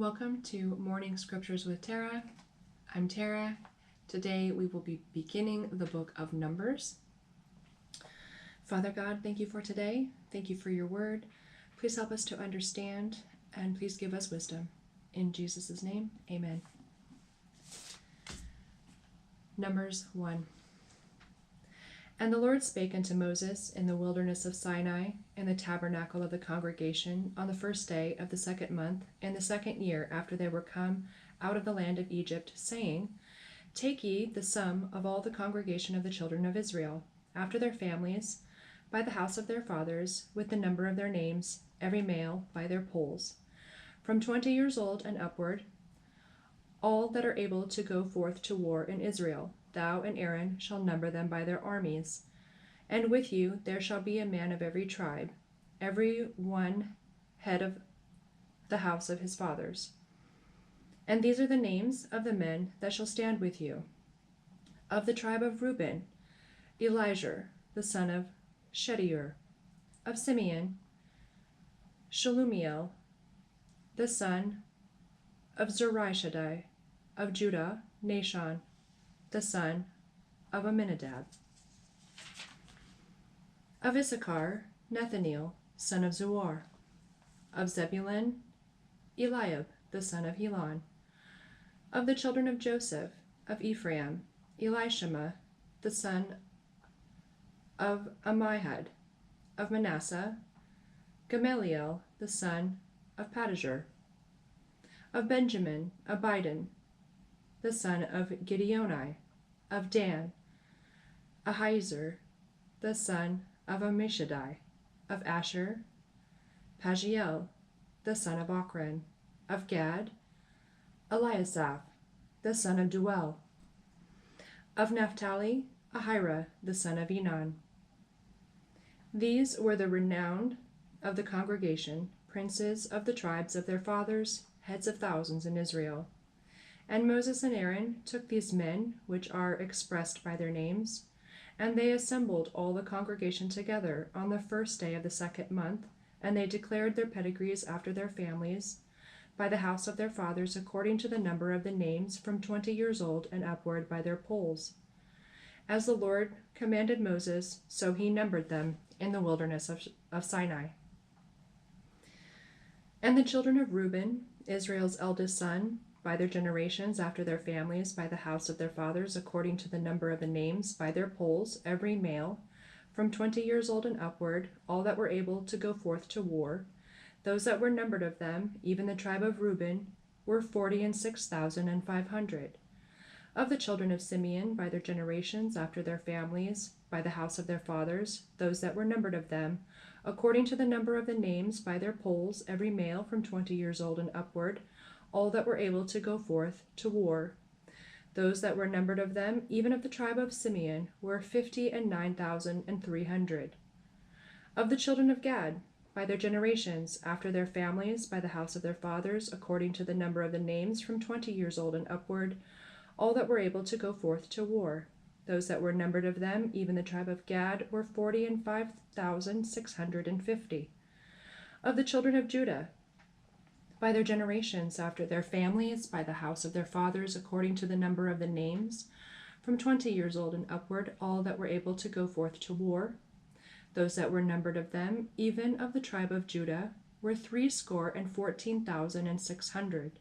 Welcome to Morning Scriptures with Tara. I'm Tara. Today we will be beginning the book of Numbers. Father God, thank you for today. Thank you for your word. Please help us to understand and please give us wisdom. In Jesus' name, amen. Numbers 1. And the Lord spake unto Moses in the wilderness of Sinai, in the tabernacle of the congregation, on the first day of the 2nd month, in the 2nd year after they were come out of the land of Egypt, saying, Take ye the sum of all the congregation of the children of Israel, after their families, by the house of their fathers, with the number of their names, every male by their polls, from 20 years old and upward, all that are able to go forth to war in Israel. Thou and Aaron shall number them by their armies. And with you there shall be a man of every tribe, every one head of the house of his fathers. And these are the names of the men that shall stand with you. Of the tribe of Reuben, Elijah, the son of Shedeur. Of Simeon, Shelumiel, the son of Zurishaddai. Of Judah, Nashon, the son of Amminadab. Of Issachar, Nathaniel, son of Zuar. Of Zebulun, Eliab, the son of Helon. Of the children of Joseph, of Ephraim, Elishama, the son of Ammihud. Of Manasseh, Gamaliel, the son of Pedahzur. Of Benjamin, Abidan, the son of Gideoni. Of Dan, Ahiezer, the son of Ammishaddai. Of Asher, Pagiel, the son of Ochran. Of Gad, Eliasaph, the son of Duel. Of Naphtali, Ahira, the son of Enon. These were the renowned of the congregation, princes of the tribes of their fathers, heads of thousands in Israel. And Moses and Aaron took these men, which are expressed by their names, and they assembled all the congregation together on the first day of the 2nd month, and they declared their pedigrees after their families, by the house of their fathers, according to the number of the names, from 20 years old and upward, by their polls. As the Lord commanded Moses, so he numbered them in the wilderness of Sinai. And the children of Reuben, Israel's eldest son, by their generations, after their families, by the house of their fathers, according to the number of the names, by their polls, every male, from 20 years old and upward, all that were able to go forth to war, those that were numbered of them, even the tribe of Reuben, were 46,500. Of the children of Simeon, by their generations, after their families, by the house of their fathers, those that were numbered of them, according to the number of the names, by their polls, every male from 20 years old and upward, all that were able to go forth to war. Those that were numbered of them, even of the tribe of Simeon, were 59,300. Of the children of Gad, by their generations, after their families, by the house of their fathers, according to the number of the names, from 20 years old and upward, all that were able to go forth to war. Those that were numbered of them, even the tribe of Gad, were 45,650. Of the children of Judah, by their generations, after their families, by the house of their fathers, according to the number of the names, from 20 years old and upward, all that were able to go forth to war. Those that were numbered of them, even of the tribe of Judah, were 314,600.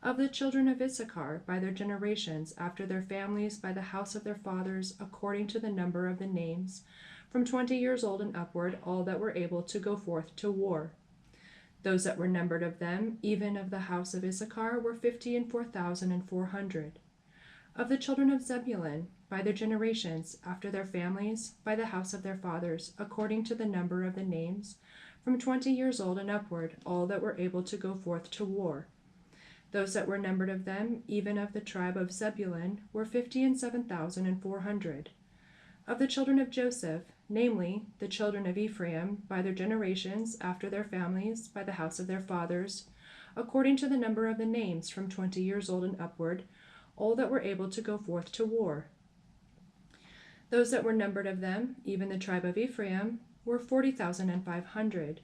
Of the children of Issachar, by their generations, after their families, by the house of their fathers, according to the number of the names, from 20 years old and upward, all that were able to go forth to war. Those that were numbered of them, even of the house of Issachar, were 54,400. Of the children of Zebulun, by their generations, after their families, by the house of their fathers, according to the number of the names, from 20 years old and upward, all that were able to go forth to war. Those that were numbered of them, even of the tribe of Zebulun, were 57,400. Of the children of Joseph, namely, the children of Ephraim, by their generations, after their families, by the house of their fathers, according to the number of the names, from 20 years old and upward, all that were able to go forth to war. Those that were numbered of them, even the tribe of Ephraim, were 40,500.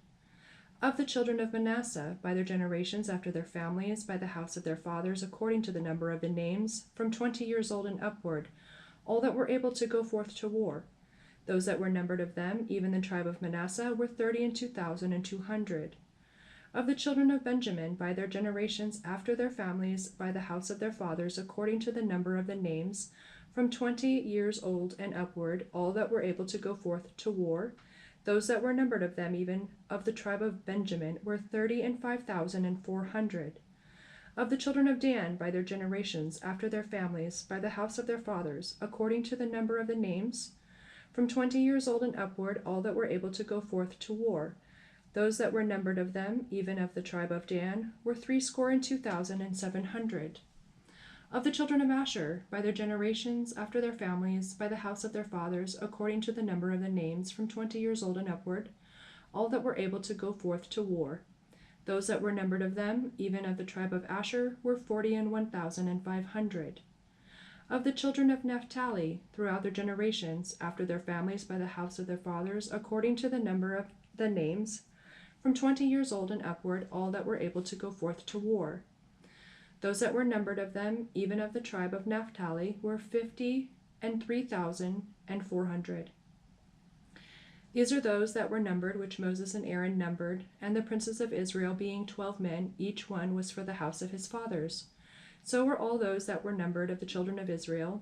Of the children of Manasseh, by their generations after their families, by the house of their fathers, according to the number of the names, from 20 years old and upward, all that were able to go forth to war. Those that were numbered of them, even the tribe of Manasseh, were 32,200. Of the children of Benjamin, by their generations after their families, by the house of their fathers, according to the number of the names, from 20 years old and upward, all that were able to go forth to war. Those that were numbered of them, even of the tribe of Benjamin, were 35,400. Of the children of Dan, by their generations, after their families, by the house of their fathers, according to the number of the names, from 20 years old and upward, all that were able to go forth to war. Those that were numbered of them, even of the tribe of Dan, were 62,700. Of the children of Asher, by their generations, after their families, by the house of their fathers, according to the number of the names, from 20 years old and upward, all that were able to go forth to war. Those that were numbered of them, even of the tribe of Asher, were 41,500. Of the children of Naphtali, throughout their generations, after their families, by the house of their fathers, according to the number of the names, from 20 years old and upward, all that were able to go forth to war. Those that were numbered of them, even of the tribe of Naphtali, were 53,400. These are those that were numbered, which Moses and Aaron numbered, and the princes of Israel, being 12 men, each one was for the house of his fathers. So were all those that were numbered of the children of Israel,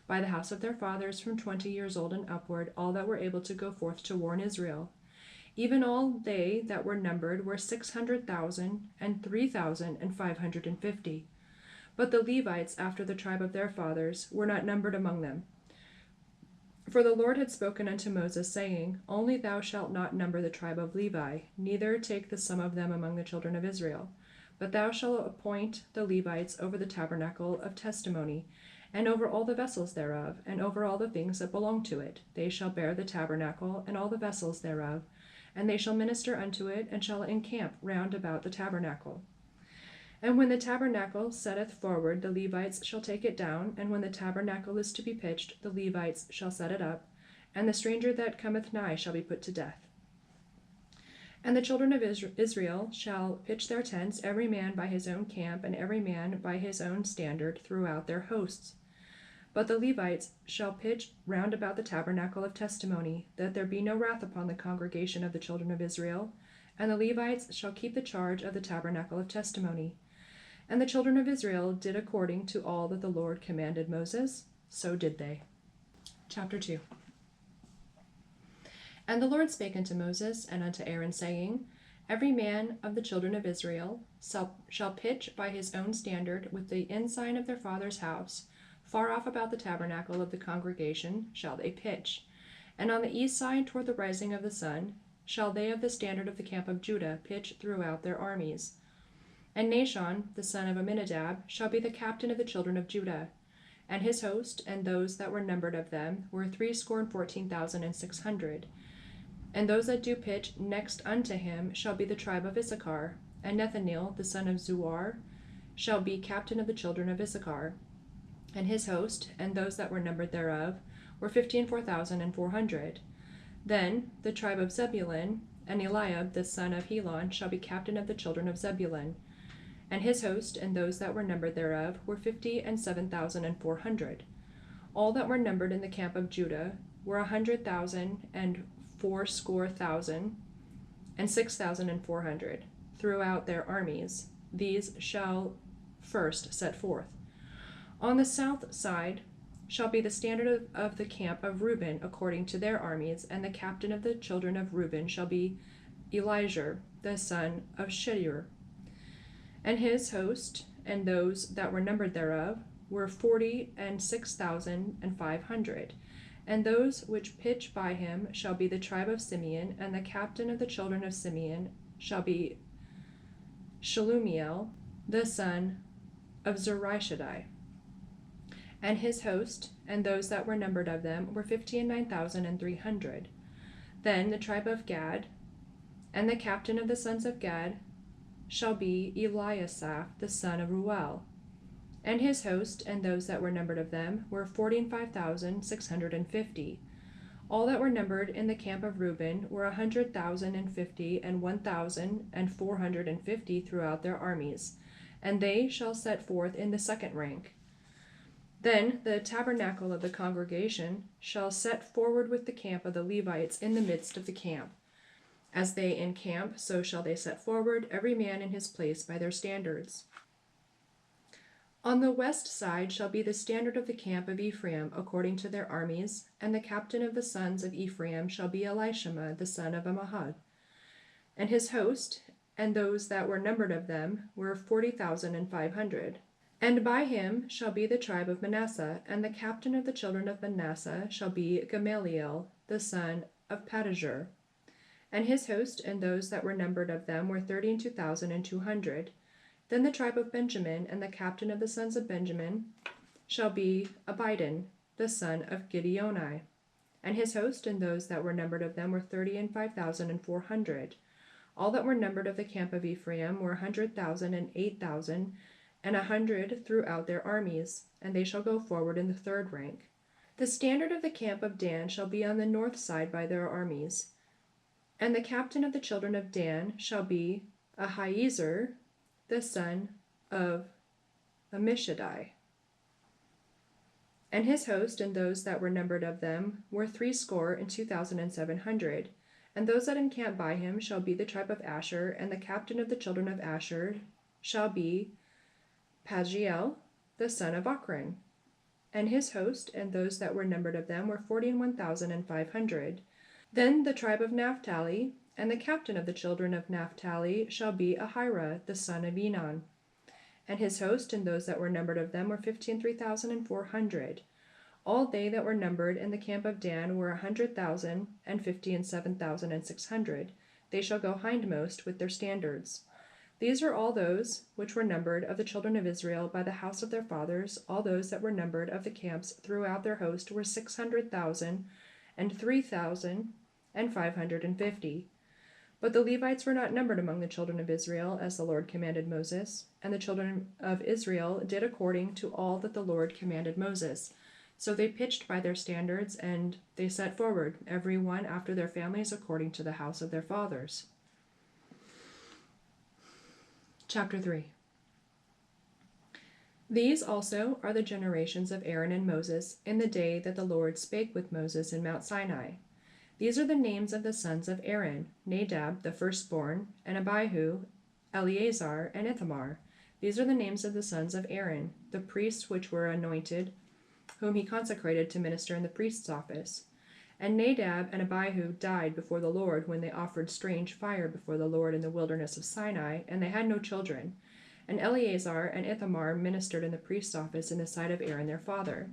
by the house of their fathers, from 20 years old and upward, all that were able to go forth to war in Israel. Even all they that were numbered were 600,000 and 3,550. But the Levites, after the tribe of their fathers, were not numbered among them. For the Lord had spoken unto Moses, saying, Only thou shalt not number the tribe of Levi, neither take the sum of them among the children of Israel. But thou shalt appoint the Levites over the tabernacle of testimony, and over all the vessels thereof, and over all the things that belong to it. They shall bear the tabernacle, and all the vessels thereof, and they shall minister unto it, and shall encamp round about the tabernacle. And when the tabernacle setteth forward, the Levites shall take it down, and when the tabernacle is to be pitched, the Levites shall set it up, and the stranger that cometh nigh shall be put to death. And the children of Israel shall pitch their tents, every man by his own camp, and every man by his own standard, throughout their hosts. But the Levites shall pitch round about the tabernacle of testimony, that there be no wrath upon the congregation of the children of Israel. And the Levites shall keep the charge of the tabernacle of testimony. And the children of Israel did according to all that the Lord commanded Moses, so did they. Chapter 2. And the Lord spake unto Moses and unto Aaron, saying, Every man of the children of Israel shall pitch by his own standard with the ensign of their father's house. Far off about the tabernacle of the congregation shall they pitch. And on the east side toward the rising of the sun shall they of the standard of the camp of Judah pitch throughout their armies. And Nahshon, the son of Amminadab, shall be the captain of the children of Judah. And his host, and those that were numbered of them, were 314,600. And those that do pitch next unto him shall be the tribe of Issachar. And Nethaneel, the son of Zuar, shall be captain of the children of Issachar. And his host, and those that were numbered thereof, were 4,400. Then the tribe of Zebulun, and Eliab, the son of Helon, shall be captain of the children of Zebulun. And his host, and those that were numbered thereof, were 57,400. All that were numbered in the camp of Judah were 100,064,000, and 6,400, throughout their armies. These shall first set forth. On the south side shall be the standard of the camp of Reuben according to their armies, and the captain of the children of Reuben shall be Elijah, the son of Shedeur. And his host, and those that were numbered thereof, were 46,500. And those which pitch by him shall be the tribe of Simeon, and the captain of the children of Simeon shall be Shelumiel, the son of Zurishaddai. And his host, and those that were numbered of them, were 59,300. Then the tribe of Gad, and the captain of the sons of Gad, shall be Eliasaph, the son of Ruel. And his host, and those that were numbered of them, were 45,650. All that were numbered in the camp of Reuben were 100,050 and 1,450 throughout their armies, and they shall set forth in the second rank. Then the tabernacle of the congregation shall set forward with the camp of the Levites in the midst of the camp. As they encamp, so shall they set forward, every man in his place by their standards. On the west side shall be the standard of the camp of Ephraim according to their armies, and the captain of the sons of Ephraim shall be Elishama the son of Ammihud. And his host, and those that were numbered of them, were 40,500. And by him shall be the tribe of Manasseh, and the captain of the children of Manasseh shall be Gamaliel the son of Pedahzur. And his host, and those that were numbered of them, were 32,200. Then the tribe of Benjamin, and the captain of the sons of Benjamin shall be Abidan the son of Gideoni. And his host, and those that were numbered of them, were 35,400. All that were numbered of the camp of Ephraim were 100,000 and 8,000, and 100 throughout their armies, and they shall go forward in the third rank. The standard of the camp of Dan shall be on the north side by their armies. And the captain of the children of Dan shall be Ahiezer the son of Ammishaddai. And his host, and those that were numbered of them, were 62,700. And those that encamp by him shall be the tribe of Asher, and the captain of the children of Asher shall be Pagiel the son of Ochran. And his host, and those that were numbered of them, were 41,500. Then the tribe of Naphtali, and the captain of the children of Naphtali shall be Ahira the son of Enan. And his host, and those that were numbered of them, were 3,400. All they that were numbered in the camp of Dan were 100,050 and 7,600. They shall go hindmost with their standards. These are all those which were numbered of the children of Israel by the house of their fathers. All those that were numbered of the camps throughout their host were 600,000 and 3,550. But the Levites were not numbered among the children of Israel, as the Lord commanded Moses. And the children of Israel did according to all that the Lord commanded Moses. So they pitched by their standards, and they set forward, every one after their families according to the house of their fathers. Chapter 3. These also are the generations of Aaron and Moses in the day that the Lord spake with Moses in Mount Sinai. These are the names of the sons of Aaron: Nadab the firstborn, and Abihu, Eleazar, and Ithamar. These are the names of the sons of Aaron, the priests which were anointed, whom he consecrated to minister in the priest's office. And Nadab and Abihu died before the Lord when they offered strange fire before the Lord in the wilderness of Sinai, and they had no children. And Eleazar and Ithamar ministered in the priest's office in the sight of Aaron their father.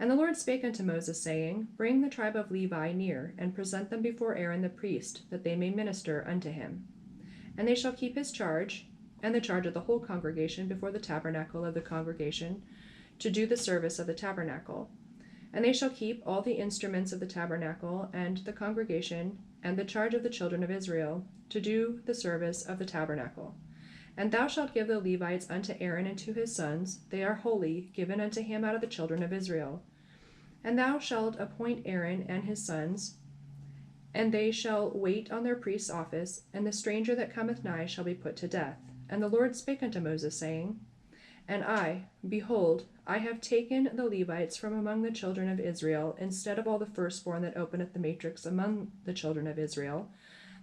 And the Lord spake unto Moses, saying, Bring the tribe of Levi near, and present them before Aaron the priest, that they may minister unto him. And they shall keep his charge, and the charge of the whole congregation before the tabernacle of the congregation, to do the service of the tabernacle. And they shall keep all the instruments of the tabernacle, and the congregation, and the charge of the children of Israel, to do the service of the tabernacle. And thou shalt give the Levites unto Aaron and to his sons. They are holy, given unto him out of the children of Israel. And thou shalt appoint Aaron and his sons, and they shall wait on their priest's office, and the stranger that cometh nigh shall be put to death. And the Lord spake unto Moses, saying, And I, behold, I have taken the Levites from among the children of Israel, instead of all the firstborn that openeth the matrix among the children of Israel.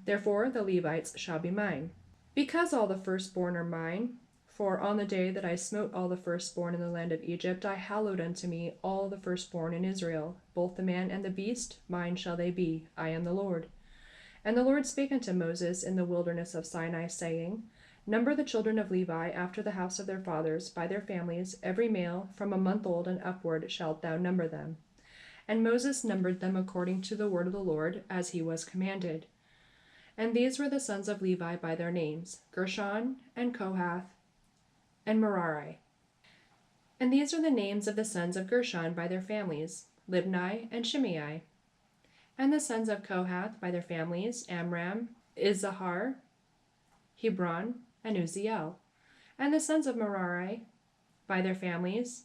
Therefore the Levites shall be mine. Because all the firstborn are mine, for on the day that I smote all the firstborn in the land of Egypt, I hallowed unto me all the firstborn in Israel, both the man and the beast, mine shall they be. I am the Lord. And the Lord spake unto Moses in the wilderness of Sinai, saying, Number the children of Levi after the house of their fathers, by their families, every male from a month old and upward shalt thou number them. And Moses numbered them according to the word of the Lord, as he was commanded. And these were the sons of Levi by their names, Gershon, and Kohath, and Merari. And these are the names of the sons of Gershon by their families, Libni and Shimei. And the sons of Kohath by their families, Amram, Izahar, Hebron, and Uzziel. And the sons of Merari by their families,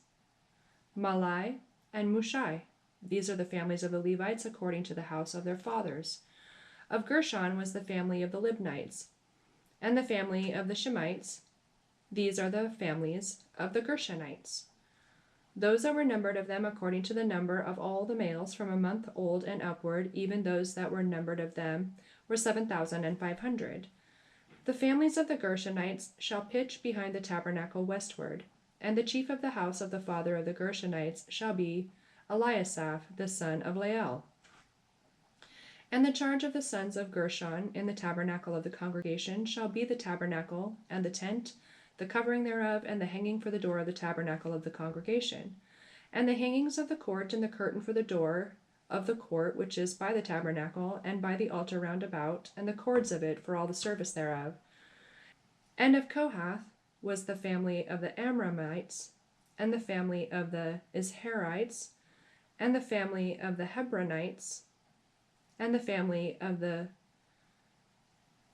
Malai and Mushai. These are the families of the Levites according to the house of their fathers. Of Gershon was the family of the Libnites, and the family of the Shemites. These are the families of the Gershonites. Those that were numbered of them according to the number of all the males from a month old and upward, even those that were numbered of them, were 7,500. The families of the Gershonites shall pitch behind the tabernacle westward, and the chief of the house of the father of the Gershonites shall be Eliasaph the son of Lael. And the charge of the sons of Gershon in the tabernacle of the congregation shall be the tabernacle, and the tent, the covering thereof, and the hanging for the door of the tabernacle of the congregation, and the hangings of the court, and the curtain for the door of the court which is by the tabernacle, and by the altar round about, and the cords of it for all the service thereof. And of Kohath was the family of the Amramites, and the family of the Izharites, and the family of the Hebronites, and the family of the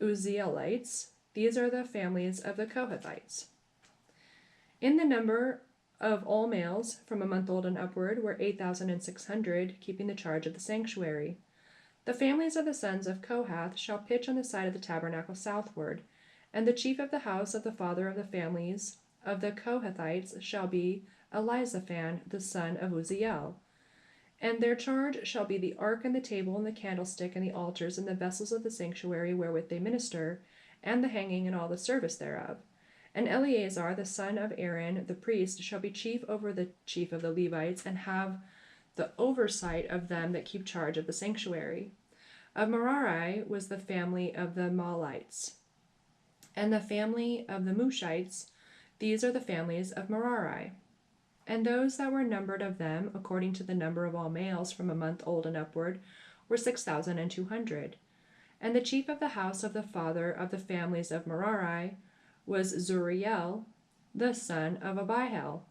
Uzzielites. These are the families of the Kohathites. In the number of all males from a month old and upward were 8,600, keeping the charge of the sanctuary. The families of the sons of Kohath shall pitch on the side of the tabernacle southward, and the chief of the house of the father of the families of the Kohathites shall be Elizaphan the son of Uzziel. And their charge shall be the ark and the table and the candlestick and the altars and the vessels of the sanctuary wherewith they minister, and the hanging and all the service thereof. And Eleazar the son of Aaron the priest shall be chief over the chief of the Levites, and have the oversight of them that keep charge of the sanctuary. Of Merari was the family of the Mahlites, and the family of the Mushites. These are the families of Merari. And those that were numbered of them, according to the number of all males from a month old and upward, were 6,200. And the chief of the house of the father of the families of Merari was Zuriel, the son of Abihail.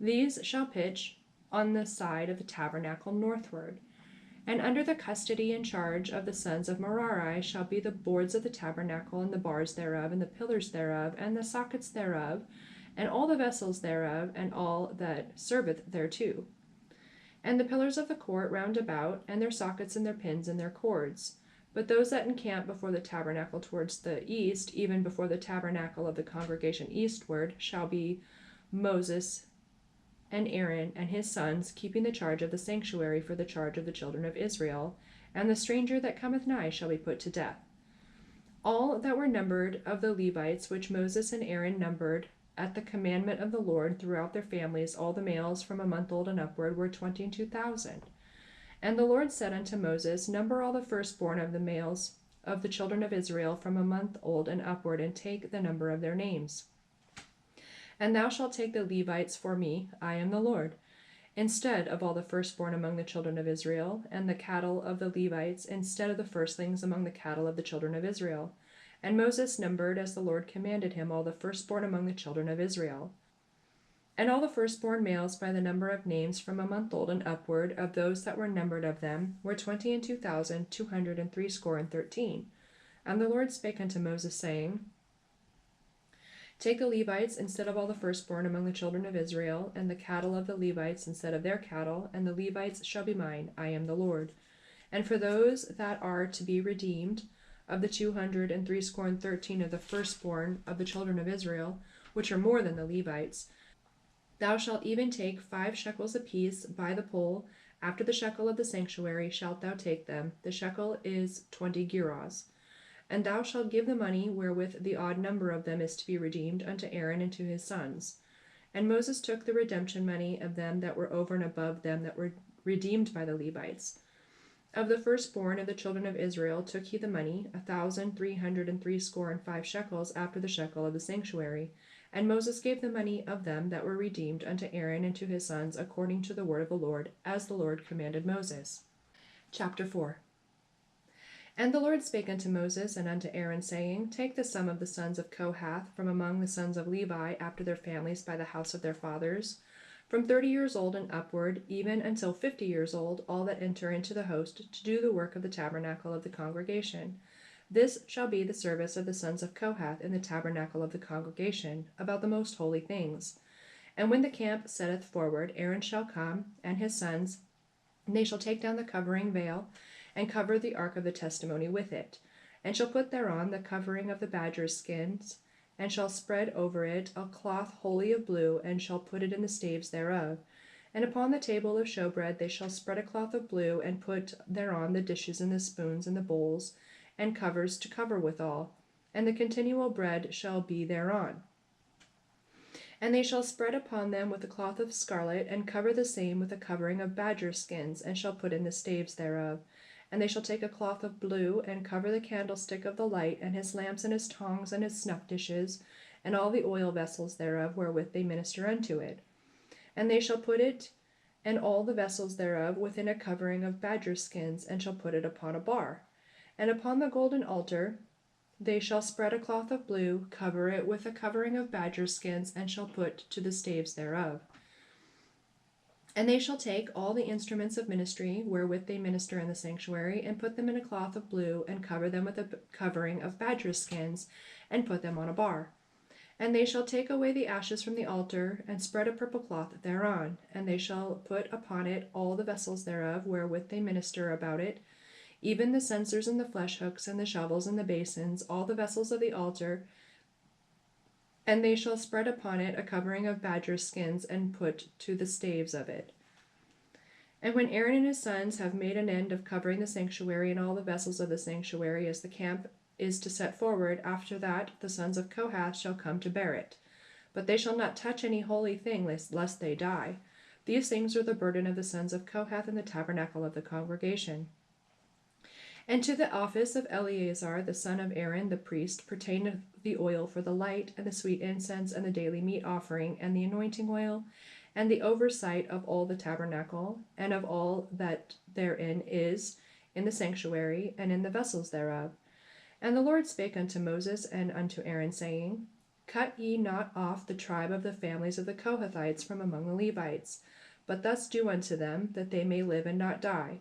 These shall pitch on the side of the tabernacle northward. And under the custody and charge of the sons of Merari shall be the boards of the tabernacle, and the bars thereof, and the pillars thereof, and the sockets thereof, and all the vessels thereof, and all that serveth thereto, and the pillars of the court round about, and their sockets and their pins and their cords. But those that encamp before the tabernacle towards the east, even before the tabernacle of the congregation eastward, shall be Moses and Aaron and his sons, keeping the charge of the sanctuary for the charge of the children of Israel, and the stranger that cometh nigh shall be put to death. All that were numbered of the Levites, which Moses and Aaron numbered at the commandment of the Lord throughout their families, all the males from a month old and upward, were 22,000. And the Lord said unto Moses, Number all the firstborn of the males of the children of Israel from a month old and upward, and take the number of their names. And thou shalt take the Levites for me, I am the Lord, instead of all the firstborn among the children of Israel, and the cattle of the Levites, instead of the firstlings among the cattle of the children of Israel. And Moses numbered, as the Lord commanded him, all the firstborn among the children of Israel. And all the firstborn males by the number of names from a month old and upward, of those that were numbered of them, were 22,213. And the Lord spake unto Moses, saying, Take the Levites instead of all the firstborn among the children of Israel, and the cattle of the Levites instead of their cattle, and the Levites shall be mine, I am the Lord. And for those that are to be redeemed, of the 213 of the firstborn of the children of Israel, which are more than the Levites, thou shalt even take 5 shekels apiece by the poll. After the shekel of the sanctuary shalt thou take them. The shekel is 20 gerahs. And thou shalt give the money wherewith the odd number of them is to be redeemed unto Aaron and to his sons. And Moses took the redemption money of them that were over and above them that were redeemed by the Levites. Of the firstborn of the children of Israel took he the money, 1,365 shekels after the shekel of the sanctuary. And Moses gave the money of them that were redeemed unto Aaron and to his sons, according to the word of the Lord, as the Lord commanded Moses. Chapter 4. And the Lord spake unto Moses and unto Aaron, saying, Take the sum of the sons of Kohath from among the sons of Levi after their families by the house of their fathers, from 30 years old and upward, even until 50 years old, all that enter into the host to do the work of the tabernacle of the congregation. This shall be the service of the sons of Kohath in the tabernacle of the congregation, about the most holy things. And when the camp setteth forward, Aaron shall come, and his sons, And they shall take down the covering veil, and cover the ark of the testimony with it, and shall put thereon the covering of the badger's skins, and shall spread over it a cloth wholly of blue, and shall put it in the staves thereof. And upon the table of showbread they shall spread a cloth of blue, and put thereon the dishes and the spoons and the bowls, and covers to cover withal, and the continual bread shall be thereon. And they shall spread upon them with a cloth of scarlet, and cover the same with a covering of badger skins, and shall put in the staves thereof. And they shall take a cloth of blue, and cover the candlestick of the light, and his lamps, and his tongs, and his snuff dishes, and all the oil vessels thereof, wherewith they minister unto it. And they shall put it, and all the vessels thereof, within a covering of badger skins, and shall put it upon a bar. And upon the golden altar they shall spread a cloth of blue, cover it with a covering of badger skins, and shall put to the staves thereof. And they shall take all the instruments of ministry wherewith they minister in the sanctuary, and put them in a cloth of blue, and cover them with a covering of badger skins, and put them on a bar. And they shall take away the ashes from the altar, and spread a purple cloth thereon, and they shall put upon it all the vessels thereof wherewith they minister about it, even the censers and the flesh hooks and the shovels and the basins, all the vessels of the altar. And they shall spread upon it a covering of badger skins, and put to the staves of it. And when Aaron and his sons have made an end of covering the sanctuary and all the vessels of the sanctuary, as the camp is to set forward, after that the sons of Kohath shall come to bear it. But they shall not touch any holy thing, lest they die. These things are the burden of the sons of Kohath in the tabernacle of the congregation. And to the office of Eleazar the son of Aaron the priest pertaineth the oil for the light, and the sweet incense, and the daily meat offering, and the anointing oil, and the oversight of all the tabernacle, and of all that therein is, in the sanctuary, and in the vessels thereof. And the Lord spake unto Moses and unto Aaron, saying, Cut ye not off the tribe of the families of the Kohathites from among the Levites, but thus do unto them, that they may live and not die.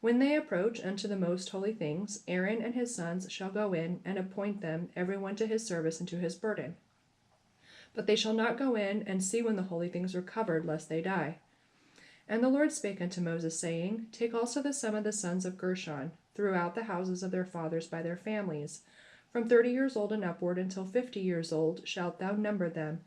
When they approach unto the most holy things, Aaron and his sons shall go in, and appoint them every one to his service and to his burden. But they shall not go in and see when the holy things are covered, lest they die. And the Lord spake unto Moses, saying, Take also the sum of the sons of Gershon, throughout the houses of their fathers by their families. From 30 years old and upward until 50 years old shalt thou number them,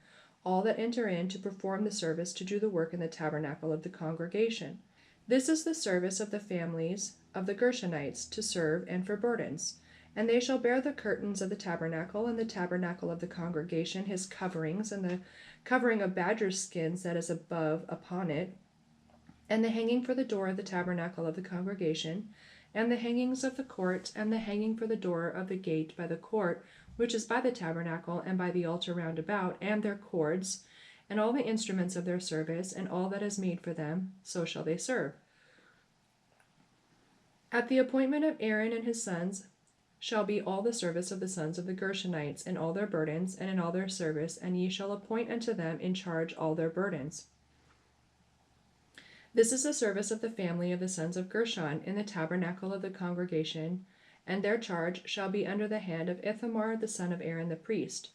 all that enter in to perform the service to do the work in the tabernacle of the congregation. This is the service of the families of the Gershonites, to serve and for burdens. And they shall bear the curtains of the tabernacle, and the tabernacle of the congregation, his coverings, and the covering of badger skins that is above upon it, and the hanging for the door of the tabernacle of the congregation, and the hangings of the court, and the hanging for the door of the gate by the court, which is by the tabernacle, and by the altar round about, and their cords, and all the instruments of their service, and all that is made for them, so shall they serve. At the appointment of Aaron and his sons shall be all the service of the sons of the Gershonites, in all their burdens, and in all their service, and ye shall appoint unto them in charge all their burdens. This is the service of the family of the sons of Gershon in the tabernacle of the congregation, and their charge shall be under the hand of Ithamar the son of Aaron the priest.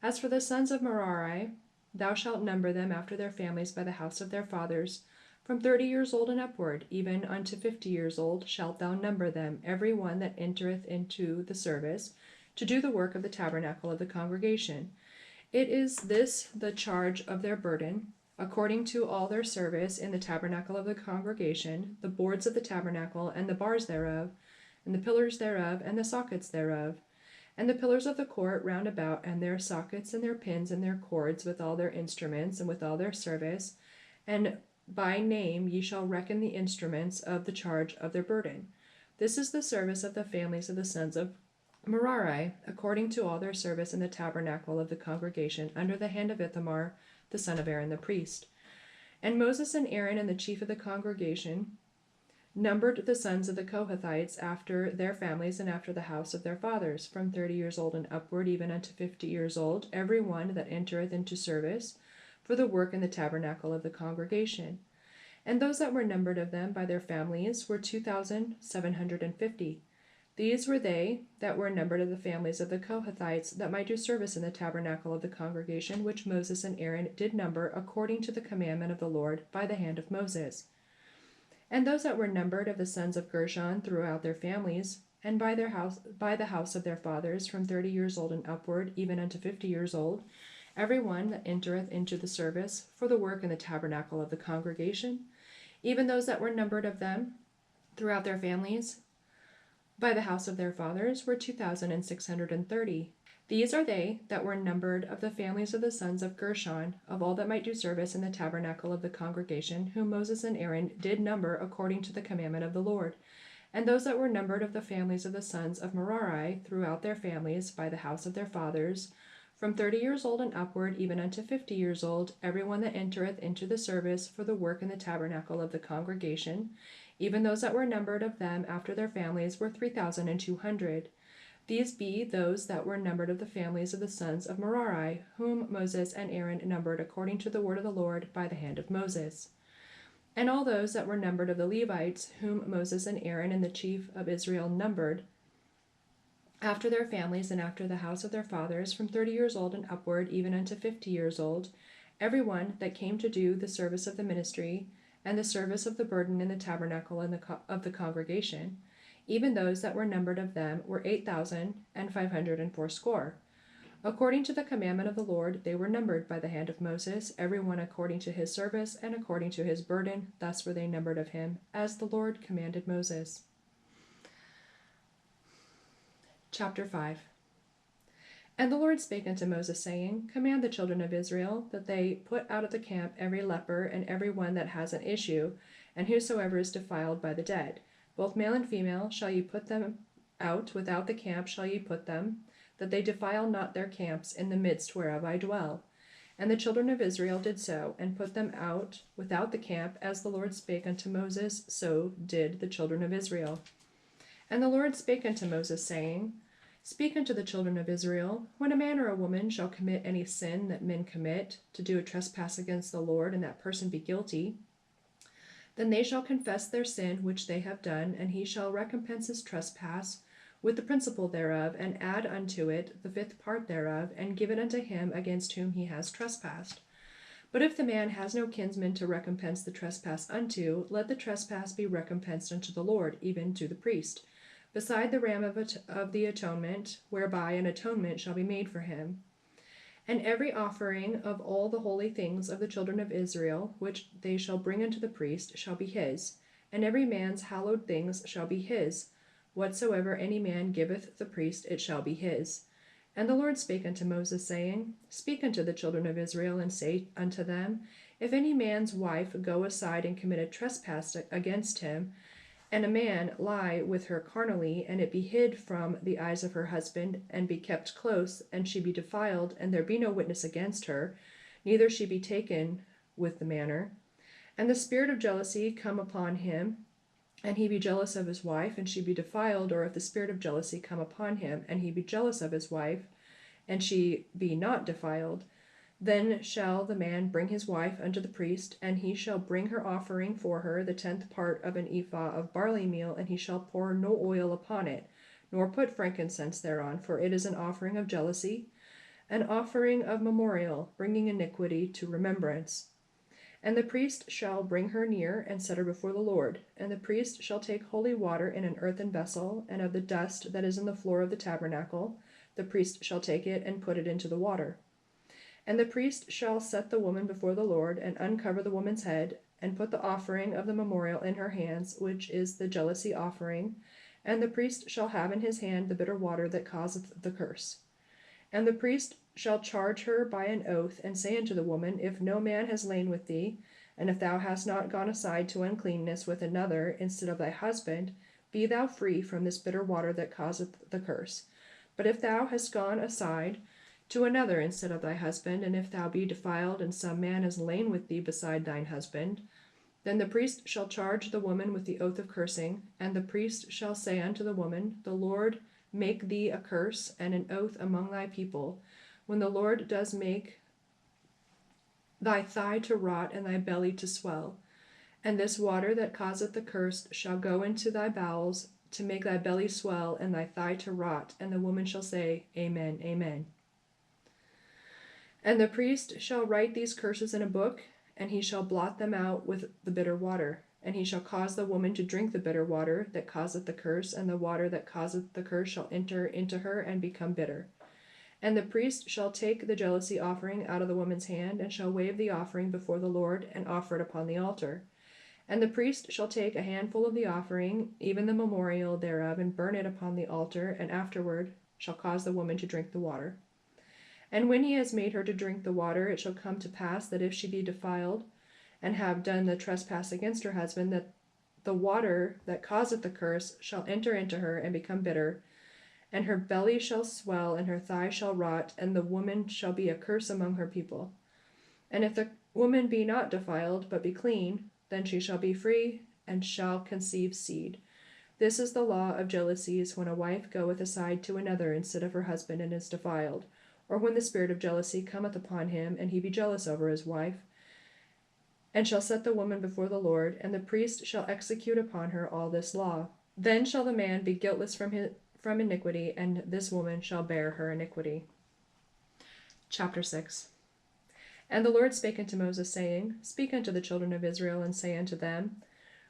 As for the sons of Merari, thou shalt number them after their families by the house of their fathers. From 30 years old and upward, even unto 50 years old, shalt thou number them, every one that entereth into the service, to do the work of the tabernacle of the congregation. It is this the charge of their burden, according to all their service in the tabernacle of the congregation, the boards of the tabernacle, and the bars thereof, and the pillars thereof, and the sockets thereof, and the pillars of the court round about, and their sockets, and their pins, and their cords, with all their instruments, and with all their service. And by name ye shall reckon the instruments of the charge of their burden. This is the service of the families of the sons of Merari, according to all their service in the tabernacle of the congregation, under the hand of Ithamar the son of Aaron the priest. And Moses and Aaron and the chief of the congregation numbered the sons of the Kohathites after their families and after the house of their fathers, from 30 years old and upward, even unto 50 years old, every one that entereth into service for the work in the tabernacle of the congregation. And those that were numbered of them by their families were 2,750. These were they that were numbered of the families of the Kohathites, that might do service in the tabernacle of the congregation, which Moses and Aaron did number according to the commandment of the Lord by the hand of Moses. And those that were numbered of the sons of Gershon throughout their families, and by the house of their fathers, from 30 years old and upward, even unto 50 years old, every one that entereth into the service for the work in the tabernacle of the congregation, even those that were numbered of them throughout their families, by the house of their fathers, were 2,630. These are they that were numbered of the families of the sons of Gershon, of all that might do service in the tabernacle of the congregation, whom Moses and Aaron did number according to the commandment of the Lord. And those that were numbered of the families of the sons of Merari throughout their families, by the house of their fathers, from 30 years old and upward, even unto 50 years old, every one that entereth into the service for the work in the tabernacle of the congregation, even those that were numbered of them after their families, were 3,200. These be those that were numbered of the families of the sons of Merari, whom Moses and Aaron numbered according to the word of the Lord by the hand of Moses. And all those that were numbered of the Levites, whom Moses and Aaron and the chief of Israel numbered, after their families and after the house of their fathers, from 30 years old and upward, even unto 50 years old, every one that came to do the service of the ministry, and the service of the burden in the tabernacle of the congregation, even those that were numbered of them were 8,580. According to the commandment of the Lord, they were numbered by the hand of Moses, every one according to his service and according to his burden. Thus were they numbered of him, as the Lord commanded Moses. Chapter 5. And the Lord spake unto Moses, saying, Command the children of Israel, that they put out of the camp every leper, and every one that has an issue, and whosoever is defiled by the dead. Both male and female shall ye put them out, without the camp shall ye put them, that they defile not their camps in the midst whereof I dwell. And the children of Israel did so, and put them out without the camp, as the Lord spake unto Moses, so did the children of Israel. And the Lord spake unto Moses, saying, Speak unto the children of Israel, when a man or a woman shall commit any sin that men commit, to do a trespass against the Lord, and that person be guilty, then they shall confess their sin which they have done, and he shall recompense his trespass with the principal thereof, and add unto it the 5th part thereof, and give it unto him against whom he has trespassed. But if the man has no kinsman to recompense the trespass unto, let the trespass be recompensed unto the Lord, even to the priest, beside the ram of the atonement, whereby an atonement shall be made for him. And every offering of all the holy things of the children of Israel, which they shall bring unto the priest, shall be his, and every man's hallowed things shall be his. Whatsoever any man giveth the priest, it shall be his. And the Lord spake unto Moses, saying, Speak unto the children of Israel, and say unto them, If any man's wife go aside and commit a trespass against him, and a man lie with her carnally, and it be hid from the eyes of her husband, and be kept close, and she be defiled, and there be no witness against her, neither she be taken with the manner, and the spirit of jealousy come upon him, and he be jealous of his wife, and she be defiled, or if the spirit of jealousy come upon him, and he be jealous of his wife, and she be not defiled, then shall the man bring his wife unto the priest, and he shall bring her offering for her, the 10th part of an ephah of barley meal, and he shall pour no oil upon it, nor put frankincense thereon, for it is an offering of jealousy, an offering of memorial, bringing iniquity to remembrance. And the priest shall bring her near, and set her before the Lord. And the priest shall take holy water in an earthen vessel, and of the dust that is in the floor of the tabernacle, the priest shall take it, and put it into the water. And the priest shall set the woman before the Lord, and uncover the woman's head, and put the offering of the memorial in her hands, which is the jealousy offering. And the priest shall have in his hand the bitter water that causeth the curse. And the priest shall charge her by an oath, and say unto the woman, If no man has lain with thee, and if thou hast not gone aside to uncleanness with another instead of thy husband, be thou free from this bitter water that causeth the curse. But if thou hast gone aside to another instead of thy husband, and if thou be defiled, and some man has lain with thee beside thine husband, then the priest shall charge the woman with the oath of cursing, and the priest shall say unto the woman, The Lord make thee a curse and an oath among thy people, when the Lord does make thy thigh to rot and thy belly to swell. And this water that causeth the curse shall go into thy bowels, to make thy belly swell and thy thigh to rot. And the woman shall say, Amen, Amen. And the priest shall write these curses in a book, and he shall blot them out with the bitter water. And he shall cause the woman to drink the bitter water that causeth the curse, and the water that causeth the curse shall enter into her and become bitter. And the priest shall take the jealousy offering out of the woman's hand, and shall wave the offering before the Lord, and offer it upon the altar. And the priest shall take a handful of the offering, even the memorial thereof, and burn it upon the altar, and afterward shall cause the woman to drink the water. And when he has made her to drink the water, it shall come to pass that if she be defiled, and have done the trespass against her husband, that the water that causeth the curse shall enter into her and become bitter, and her belly shall swell, and her thigh shall rot, and the woman shall be a curse among her people. And if the woman be not defiled, but be clean, then she shall be free, and shall conceive seed. This is the law of jealousies, when a wife goeth aside to another instead of her husband, and is defiled, or when the spirit of jealousy cometh upon him, and he be jealous over his wife, and shall set the woman before the Lord, and the priest shall execute upon her all this law. Then shall the man be guiltless from iniquity, and this woman shall bear her iniquity. Chapter 6. And the Lord spake unto Moses, saying, Speak unto the children of Israel, and say unto them,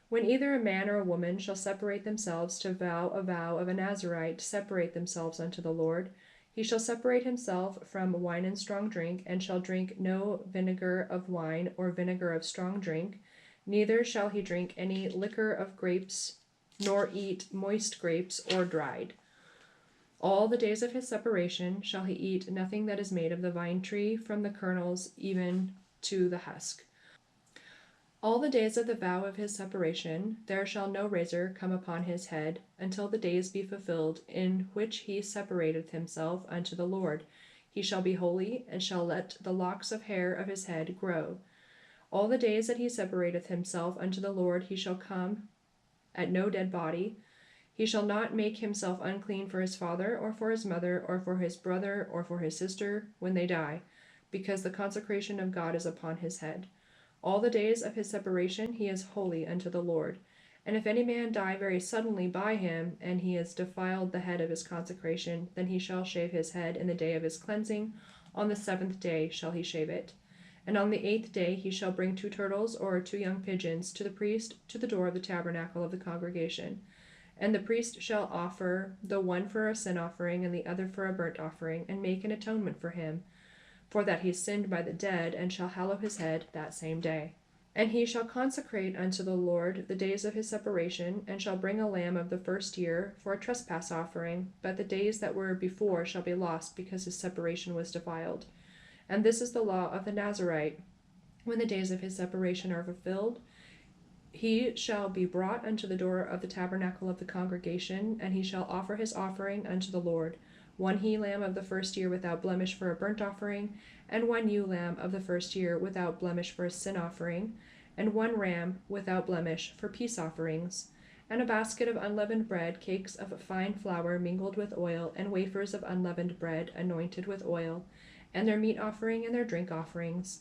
When either a man or a woman shall separate themselves to vow a vow of a Nazarite, to separate themselves unto the Lord, he shall separate himself from wine and strong drink, and shall drink no vinegar of wine or vinegar of strong drink, neither shall he drink any liquor of grapes, nor eat moist grapes or dried. All the days of his separation shall he eat nothing that is made of the vine tree, from the kernels even to the husk. All the days of the vow of his separation there shall no razor come upon his head, until the days be fulfilled in which he separateth himself unto the Lord. He shall be holy, and shall let the locks of hair of his head grow. All the days that he separateth himself unto the Lord he shall come at no dead body. He shall not make himself unclean for his father, or for his mother, or for his brother, or for his sister, when they die, because the consecration of God is upon his head. All the days of his separation he is holy unto the Lord. And if any man die very suddenly by him, and he has defiled the head of his consecration, then he shall shave his head in the day of his cleansing. On the 7th day shall he shave it. And on the 8th day he shall bring 2 turtles or 2 young pigeons to the priest to the door of the tabernacle of the congregation. And the priest shall offer the one for a sin offering, and the other for a burnt offering, and make an atonement for him, for that he sinned by the dead, and shall hallow his head that same day. And he shall consecrate unto the Lord the days of his separation, and shall bring a lamb of the first year for a trespass offering, but the days that were before shall be lost, because his separation was defiled. And this is the law of the Nazarite. When the days of his separation are fulfilled, he shall be brought unto the door of the tabernacle of the congregation, and he shall offer his offering unto the Lord, 1 he-lamb of the first year without blemish for a burnt offering, and 1 ewe-lamb of the first year without blemish for a sin offering, and 1 ram without blemish for peace offerings, and a basket of unleavened bread, cakes of fine flour mingled with oil, and wafers of unleavened bread anointed with oil, and their meat offering and their drink offerings.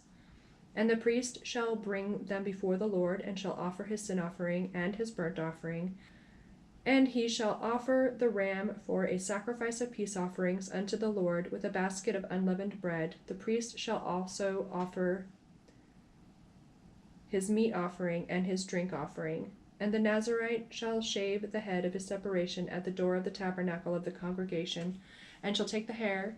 And the priest shall bring them before the Lord, and shall offer his sin offering and his burnt offering. And he shall offer the ram for a sacrifice of peace offerings unto the Lord, with a basket of unleavened bread. The priest shall also offer his meat offering and his drink offering. And the Nazarite shall shave the head of his separation at the door of the tabernacle of the congregation, and shall take the hair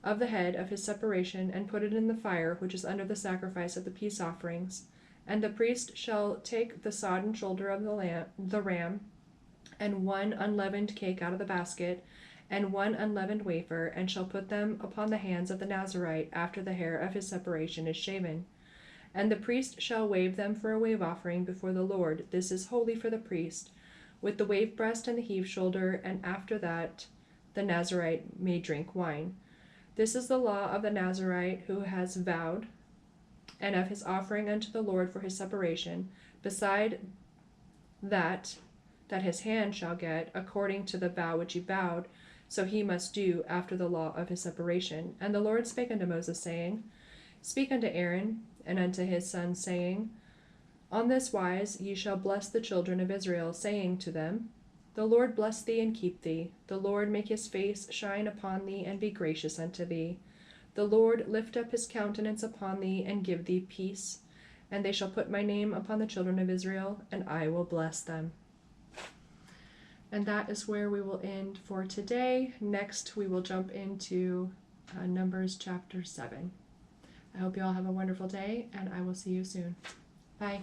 of the head of his separation, and put it in the fire which is under the sacrifice of the peace offerings. And the priest shall take the sodden shoulder of the ram, and 1 unleavened cake out of the basket, and 1 unleavened wafer, and shall put them upon the hands of the Nazarite after the hair of his separation is shaven. And the priest shall wave them for a wave offering before the Lord. This is holy for the priest, with the wave breast and the heave shoulder, and after that the Nazarite may drink wine. This is the law of the Nazarite who has vowed, and of his offering unto the Lord for his separation, beside that his hand shall get, according to the vow which he vowed, so he must do after the law of his separation. And the Lord spake unto Moses, saying, Speak unto Aaron and unto his sons, saying, On this wise ye shall bless the children of Israel, saying to them, The Lord bless thee and keep thee. The Lord make his face shine upon thee and be gracious unto thee. The Lord lift up his countenance upon thee and give thee peace. And they shall put my name upon the children of Israel, and I will bless them. And that is where we will end for today. Next, we will jump into Numbers chapter 7. I hope you all have a wonderful day, and I will see you soon. Bye.